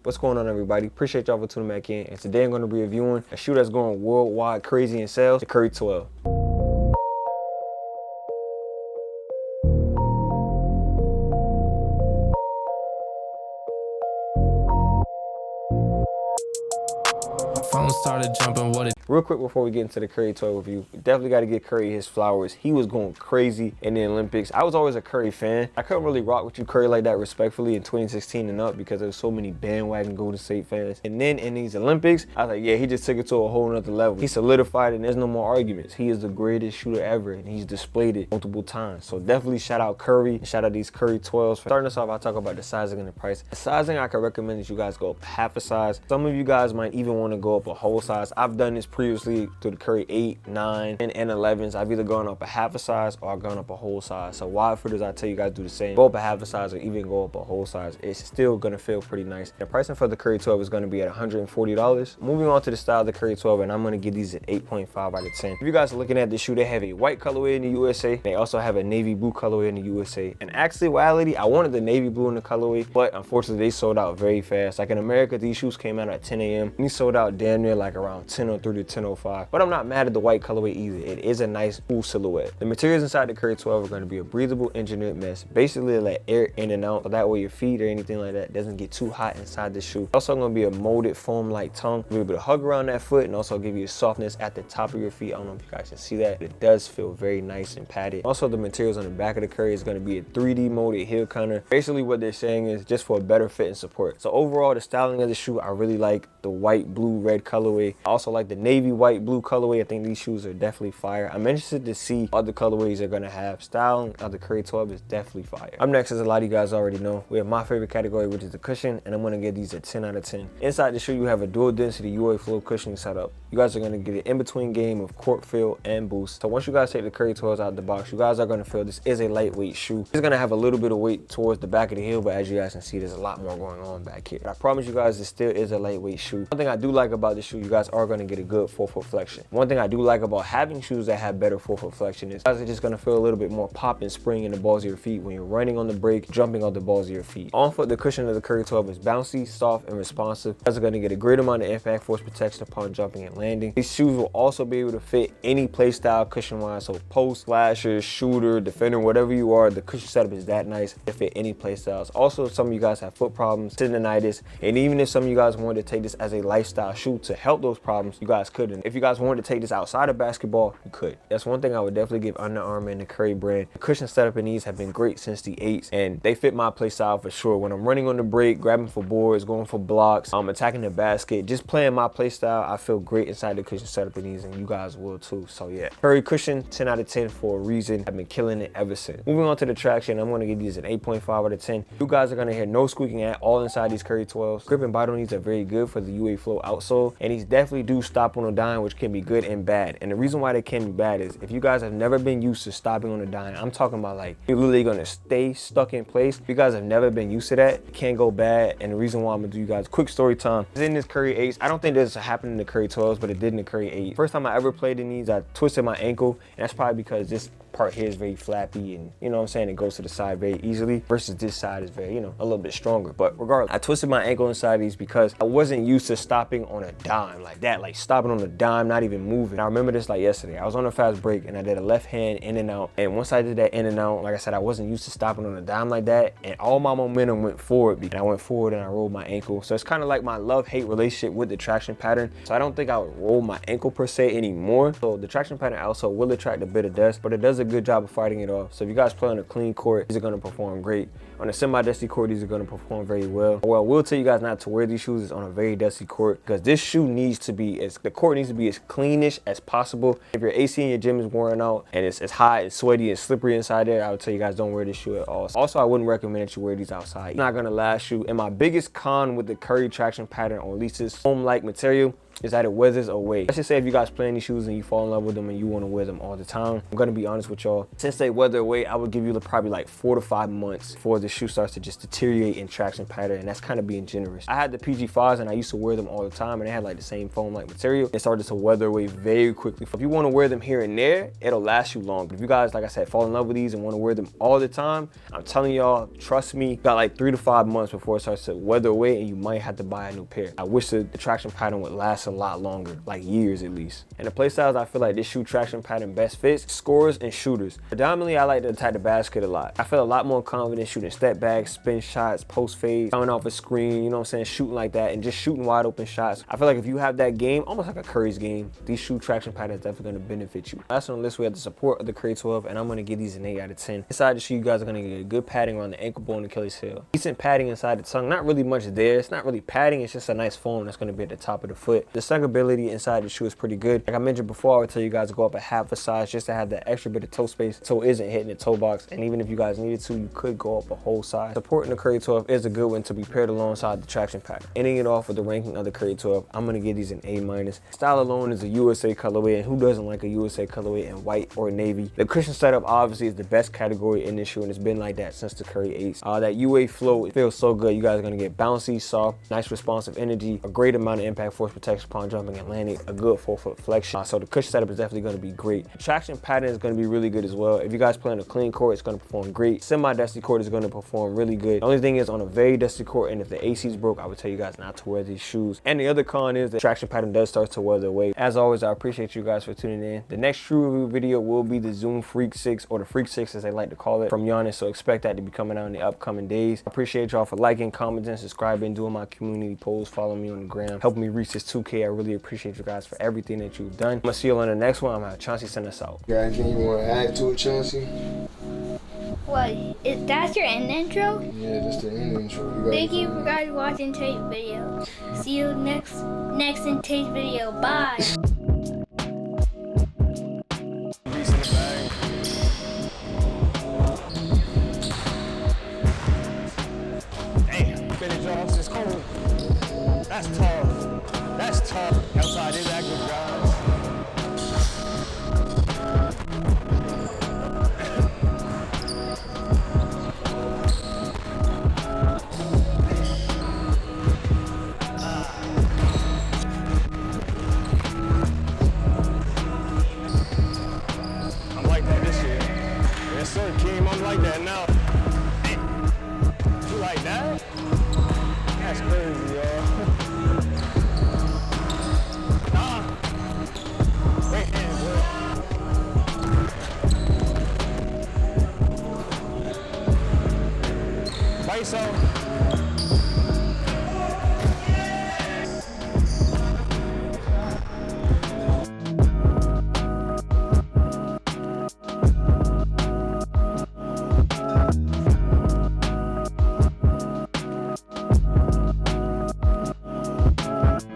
What's going on, everybody? Appreciate y'all for tuning back in. And today I'm going to be reviewing a shoe that's going worldwide crazy in sales, the Curry 12. Phone started jumping, what it Real quick before we get into the Curry 12 review, we definitely got to give Curry his flowers. He was going crazy in the Olympics. I was always a Curry fan. I couldn't really rock with you Curry like that respectfully in 2016 and up because there was so many bandwagon Golden State fans. And then in these Olympics, I was like, yeah, he just took it to a whole nother level. He solidified it and there's no more arguments. He is the greatest shooter ever and he's displayed it multiple times. So definitely shout out Curry and shout out these Curry 12s. Starting us off, I'll talk about the sizing and the price. The sizing I could recommend is you guys go up half a size. Some of you guys might even want to go up a whole size. I've done this previously through the Curry 8, 9, and 11s. I've either gone up a half a size or I've gone up a whole size. So wide footers, I tell you guys do the same. Go up a half a size or even go up a whole size. It's still gonna feel pretty nice. The pricing for the Curry 12 is gonna be at $140. Moving on to the style of the Curry 12, and I'm gonna give these an 8.5 out of 10. If you guys are looking at this shoe, they have a white colorway in the USA. They also have a navy blue colorway in the USA. And actuality, I wanted the navy blue in the colorway, but unfortunately they sold out very fast. Like in America, these shoes came out at 10 a.m. These sold out damn near like around 10:03 to 10:05. But I'm not mad at the white colorway either. It is a nice cool silhouette. The materials inside the Curry 12 are going to be a breathable engineered mesh, basically to let air in and out so that way your feet or anything like that doesn't get too hot inside the shoe. Also going to be a molded foam like tongue, be able to hug around that foot and also give you a softness at the top of your feet. I don't know if you guys can see that, but it does feel very nice and padded. Also, the materials on the back of the Curry is going to be a 3D molded heel counter. Basically what they're saying is just for a better fit and support. So overall, the styling of the shoe, I really like the white, blue, red colorway. I also like the navy, white, blue colorway. I think these shoes are definitely fire. I'm interested to see other colorways they're gonna have. Styling of the Curry 12 is definitely fire. Up next, as a lot of you guys already know, we have my favorite category, which is the cushion, and I'm gonna give these a 10 out of 10. Inside the shoe, you have a dual density UA flow cushioning setup. You guys are gonna get an in-between game of court feel and boost. So once you guys take the Curry 12s out of the box, you guys are gonna feel this is a lightweight shoe. It's gonna have a little bit of weight towards the back of the heel, but as you guys can see, there's a lot more going on back here. But I promise you guys, this still is a lightweight shoe. One thing I do like about this shoe, you guys are gonna get a good forefoot flexion. One thing I do like about having shoes that have better forefoot flexion is you guys are just gonna feel a little bit more pop and spring in the balls of your feet when you're running on the brake, jumping off the balls of your feet. On foot, the cushion of the Curry 12 is bouncy, soft, and responsive. You guys are gonna get a great amount of impact force protection upon jumping and landing. These shoes will also be able to fit any play style cushion wise, so post, slasher, shooter, defender, whatever you are, the cushion setup is that nice to fit any play styles. Also, some of you guys have foot problems, tendonitis, and even if some of you guys wanted to take this as a lifestyle shoe to help those problems, you guys couldn't. If you guys wanted to take this outside of basketball, you could. That's one thing I would definitely give Under Armour and the Curry brand. The cushion setup in these have been great since the 8s, and they fit my play style for sure. When I'm running on the break, grabbing for boards, going for blocks, attacking the basket, just playing my play style, I feel great inside the cushion setup in these, and you guys will too. So yeah, Curry cushion, 10 out of 10 for a reason. I've been killing it ever since. Moving on to the traction, I'm going to give these an 8.5 out of 10. You guys are going to hear no squeaking at all inside these Curry 12s. Grip and bite on these are very good for the UA Flow outsole, and these definitely do stop on a dime, which can be good and bad. And the reason why they can be bad is if you guys have never been used to stopping on a dime, I'm talking about like you're literally going to stay stuck in place. If you guys have never been used to that, it can go bad. And the reason why I'm going to do you guys quick story time is in this Curry 8s. I don't think this happened in the Curry 12s, but it did in the Curry 8. First time I ever played in these, I twisted my ankle, and that's probably because this part here is very flappy and you know what I'm saying, it goes to the side very easily versus this side is very, you know, a little bit stronger. But regardless, I twisted my ankle inside these because I wasn't used to stopping on a dime like that, like stopping on a dime, not even moving. I remember this like yesterday. I was on a fast break and I did a left hand in and out, and once I did that in and out, like I said, I wasn't used to stopping on a dime like that, and all my momentum went forward, and I went forward and I rolled my ankle. So it's kind of like my love-hate relationship with the traction pattern. So I don't think I would roll my ankle per se anymore. So the traction pattern also will attract a bit of dust, but it does a good job of fighting it off. So if you guys play on a clean court, these are going to perform great. On a semi-dusty court, these are going to perform very well. Well, we'll tell you guys not to wear these shoes is on a very dusty court, because this shoe needs to be, the court needs to be as cleanish as possible. If your AC in your gym is wearing out and it's hot and sweaty and slippery inside there, I would tell you guys don't wear this shoe at all. Also, I wouldn't recommend that you wear these outside. It's not going to last you. And my biggest con with the Curry traction pattern, or at least this foam-like material, is that it weathers away. Let's just say if you guys play these shoes and you fall in love with them and you want to wear them all the time, I'm gonna be honest with y'all. Since they weather away, I would give you probably like 4 to 5 months before the shoe starts to just deteriorate in traction pattern, and that's kind of being generous. I had the PG5s and I used to wear them all the time, and they had like the same foam-like material. It started to weather away very quickly. If you want to wear them here and there, it'll last you long. But if you guys, like I said, fall in love with these and want to wear them all the time, I'm telling y'all, trust me, got like 3 to 5 months before it starts to weather away, and you might have to buy a new pair. I wish the traction pattern would last a lot longer, like years at least. And the play styles I feel like this shoe traction pattern best fits: scorers and shooters. Predominantly, I like to attack the basket a lot. I feel a lot more confident shooting step backs, spin shots, post fades, coming off a screen, you know what I'm saying, shooting like that, and just shooting wide open shots. I feel like if you have that game, almost like a Curry's game, these shoe traction patterns definitely gonna benefit you. Last on the list, we have the support of the Curry 12, and I'm gonna give these an 8 out of 10. Inside the shoe, you guys are gonna get a good padding around the ankle bone and Achilles heel. Decent padding inside the tongue, not really much there. It's not really padding, it's just a nice foam that's gonna be at the top of the foot. The suckability inside the shoe is pretty good. Like I mentioned before, I would tell you guys to go up a half a size just to have that extra bit of toe space, toe isn't hitting the toe box. And even if you guys needed to, you could go up a whole size. Supporting the Curry 12 is a good one to be paired alongside the traction pattern. Ending it off with the ranking of the Curry 12, I'm gonna give these an A-. Style alone is a USA colorway, and who doesn't like a USA colorway in white or navy? The cushion setup obviously is the best category in this shoe, and it's been like that since the Curry 8s. That UA flow, it feels so good. You guys are gonna get bouncy, soft, nice responsive energy, a great amount of impact force protection upon jumping and landing, a good 4-foot flexion. So the cushion setup is definitely gonna be great. Traction pattern is gonna be really good as well. If you guys play on a clean court, it's gonna perform great. Semi-dusty court is gonna perform really good. The only thing is on a very dusty court, and if the AC is broke, I would tell you guys not to wear these shoes. And the other con is the traction pattern does start to weather away. As always, I appreciate you guys for tuning in. The next shoe review video will be the Zoom Freak 6, or the Freak 6 as they like to call it, from Giannis, so expect that to be coming out in the upcoming days. I appreciate y'all for liking, commenting, subscribing, doing my community polls, following me on the gram, helping me reach this 2K. I really appreciate you guys for everything that you've done. I'm gonna see you on the next one. I'm gonna have Chauncey send us out. Got anything you want to add to it, Chauncey? What? That's your end intro? Yeah, just the end intro. Thank you for guys watching today's video. See you next in today's video. Bye. Damn, finish off. It's cold. That's tough. That's tough. Outside is active, guys. I'm like that this year. Yes, sir, Kim. I'm like that now. You like that? That's crazy, y'all. Wait, boy. Bite so.